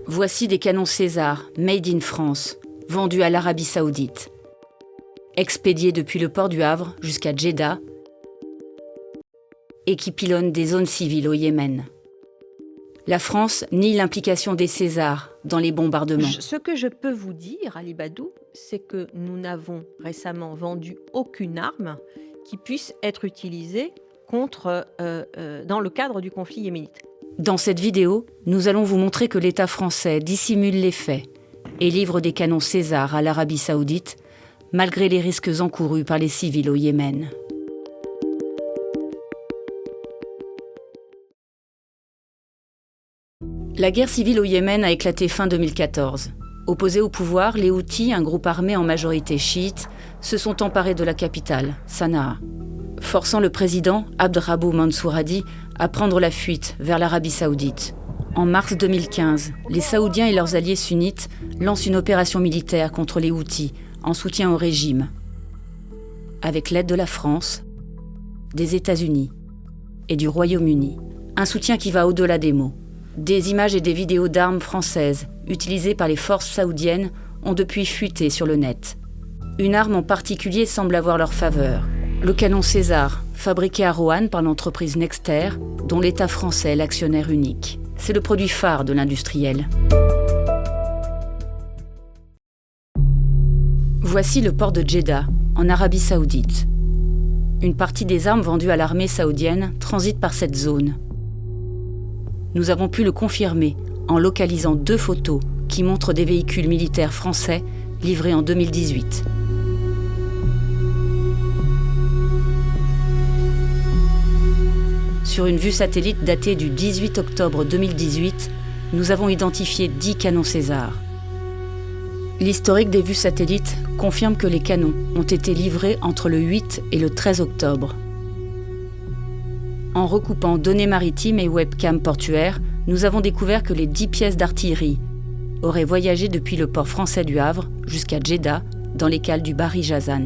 Voici des canons César, made in France, vendus à l'Arabie Saoudite. Expédiés depuis le port du Havre jusqu'à Djeddah et qui pilonnent des zones civiles au Yémen. La France nie l'implication des Césars dans les bombardements. Ce que je peux vous dire, Ali Badou, c'est que nous n'avons récemment vendu aucune arme qui puisse être utilisée dans le cadre du conflit yéménite. Dans cette vidéo, nous allons vous montrer que l'État français dissimule les faits et livre des canons César à l'Arabie Saoudite, malgré les risques encourus par les civils au Yémen. La guerre civile au Yémen a éclaté fin 2014. Opposés au pouvoir, les Houthis, un groupe armé en majorité chiite, se sont emparés de la capitale, Sanaa, forçant le président Abd Rabbu Mansour Hadi à prendre la fuite vers l'Arabie Saoudite. En mars 2015, les Saoudiens et leurs alliés sunnites lancent une opération militaire contre les Houthis en soutien au régime, avec l'aide de la France, des États-Unis et du Royaume-Uni. Un soutien qui va au-delà des mots. Des images et des vidéos d'armes françaises utilisées par les forces saoudiennes ont depuis fuité sur le net. Une arme en particulier semble avoir leur faveur. Le canon César, fabriqué à Roanne par l'entreprise Nexter, dont l'État français est l'actionnaire unique. C'est le produit phare de l'industriel. Voici le port de Djeddah, en Arabie Saoudite. Une partie des armes vendues à l'armée saoudienne transite par cette zone. Nous avons pu le confirmer en localisant 2 photos qui montrent des véhicules militaires français livrés en 2018. Sur une vue satellite datée du 18 octobre 2018, nous avons identifié 10 canons César. L'historique des vues satellites confirme que les canons ont été livrés entre le 8 et le 13 octobre. En recoupant données maritimes et webcams portuaires, nous avons découvert que les 10 pièces d'artillerie auraient voyagé depuis le port français du Havre jusqu'à Djeddah, dans les cales du Bahri Jazan.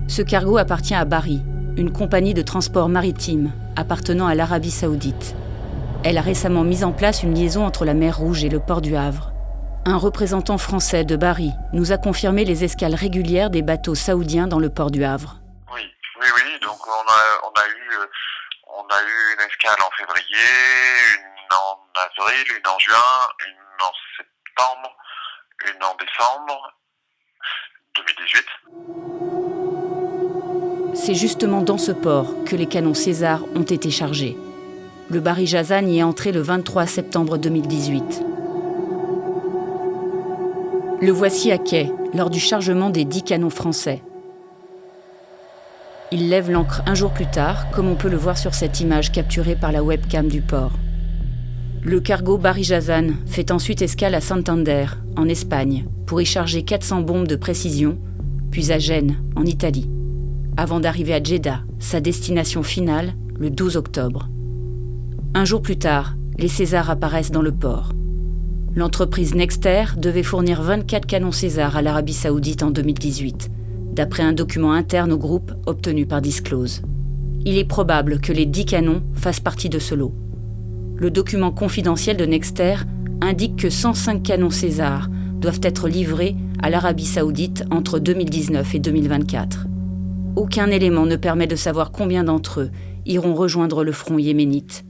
Ce cargo appartient à Bahri, une compagnie de transport maritime appartenant à l'Arabie Saoudite. Elle a récemment mis en place une liaison entre la mer Rouge et le port du Havre. Un représentant français de Bahri nous a confirmé les escales régulières des bateaux saoudiens dans le port du Havre. Oui, donc on a eu une escale en février, une en avril, une en juin, une en septembre, une en décembre 2018. C'est justement dans ce port que les canons César ont été chargés. Le Bahri Jazan y est entré le 23 septembre 2018. Le voici à quai lors du chargement des 10 canons français. Il lève l'ancre un jour plus tard, comme on peut le voir sur cette image capturée par la webcam du port. Le cargo Bahri Jazan fait ensuite escale à Santander, en Espagne, pour y charger 400 bombes de précision, puis à Gênes, en Italie, avant d'arriver à Djeddah, sa destination finale, le 12 octobre. Un jour plus tard, les Césars apparaissent dans le port. L'entreprise Nexter devait fournir 24 canons César à l'Arabie Saoudite en 2018, d'après un document interne au groupe obtenu par Disclose. Il est probable que les 10 canons fassent partie de ce lot. Le document confidentiel de Nexter indique que 105 canons César doivent être livrés à l'Arabie Saoudite entre 2019 et 2024. Aucun élément ne permet de savoir combien d'entre eux iront rejoindre le front yéménite.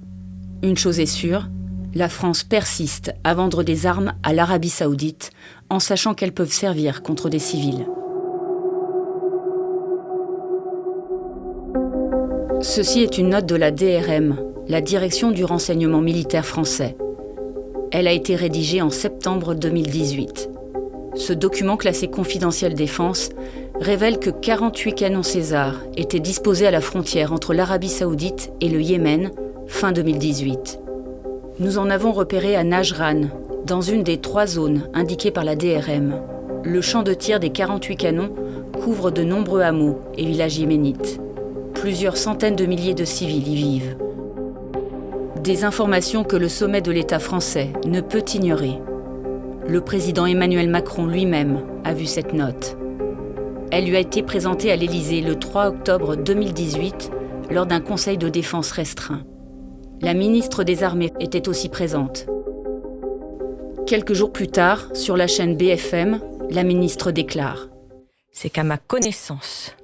Une chose est sûre, la France persiste à vendre des armes à l'Arabie Saoudite en sachant qu'elles peuvent servir contre des civils. Ceci est une note de la DRM, la Direction du renseignement militaire français. Elle a été rédigée en septembre 2018. Ce document classé confidentiel défense révèle que 48 canons César étaient disposés à la frontière entre l'Arabie Saoudite et le Yémen fin 2018. Nous en avons repéré à Najran, dans une des 3 zones indiquées par la DRM. Le champ de tir des 48 canons couvre de nombreux hameaux et villages yéménites. Plusieurs centaines de milliers de civils y vivent. Des informations que le sommet de l'État français ne peut ignorer. Le président Emmanuel Macron lui-même a vu cette note. Elle lui a été présentée à l'Élysée le 3 octobre 2018 lors d'un conseil de défense restreint. La ministre des Armées était aussi présente. Quelques jours plus tard, sur la chaîne BFM, la ministre déclare : c'est qu'à ma connaissance,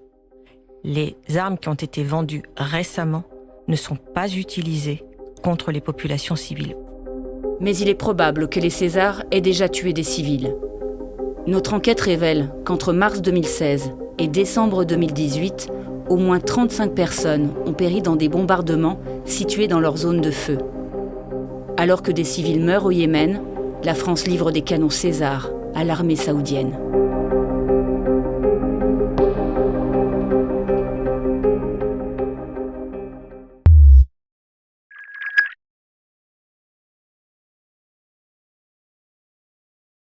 les armes qui ont été vendues récemment ne sont pas utilisées contre les populations civiles. Mais il est probable que les Césars aient déjà tué des civils. Notre enquête révèle qu'entre mars 2016 et décembre 2018, au moins 35 personnes ont péri dans des bombardements situés dans leur zone de feu. Alors que des civils meurent au Yémen, la France livre des canons César à l'armée saoudienne.